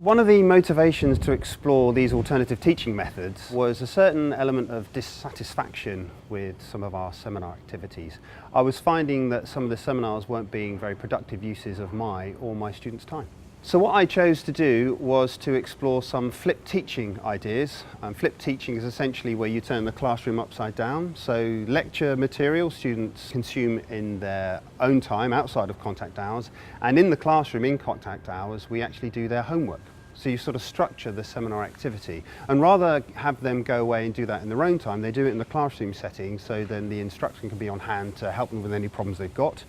One of the motivations to explore these alternative teaching methods was a certain element of dissatisfaction with some of our seminar activities. I was finding that some of the seminars weren't being very productive uses of my or my students' time. So what I chose to do was to explore some flipped teaching ideas. Flipped teaching is essentially where you turn the classroom upside down. So lecture material students consume in their own time outside of contact hours, and in the classroom in contact hours we actually do their homework. So you sort of structure the seminar activity, and rather have them go away and do that in their own time, they do it in the classroom setting, so then the instruction can be on hand to help them with any problems they've got.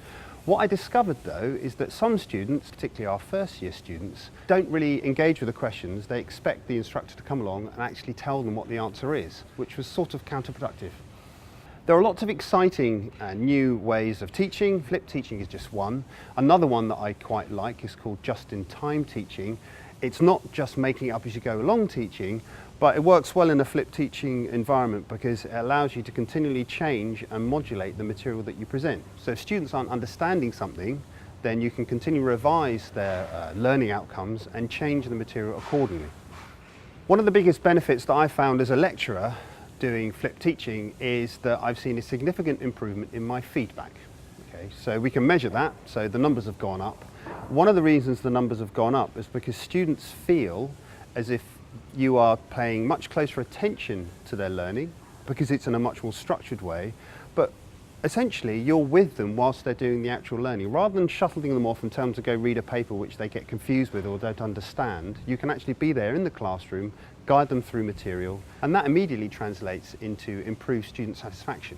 What I discovered though is that some students, particularly our first year students, don't really engage with the questions. They expect the instructor to come along and actually tell them what the answer is, which was sort of counterproductive. There are lots of exciting new ways of teaching. Flipped teaching is just one. Another one that I quite like is called just-in-time teaching. It's not just making it up as you go along teaching, but it works well in a flipped teaching environment because it allows you to continually change and modulate the material that you present. So if students aren't understanding something, then you can continue to revise their learning outcomes and change the material accordingly. One of the biggest benefits that I found as a lecturer doing flipped teaching is that I've seen a significant improvement in my feedback. Okay, so we can measure that, so the numbers have gone up. One of the reasons the numbers have gone up is because students feel as if you are paying much closer attention to their learning because it's in a much more structured way, but essentially you're with them whilst they're doing the actual learning. Rather than shuttling them off and telling them to go read a paper which they get confused with or don't understand, you can actually be there in the classroom, guide them through material, and that immediately translates into improved student satisfaction.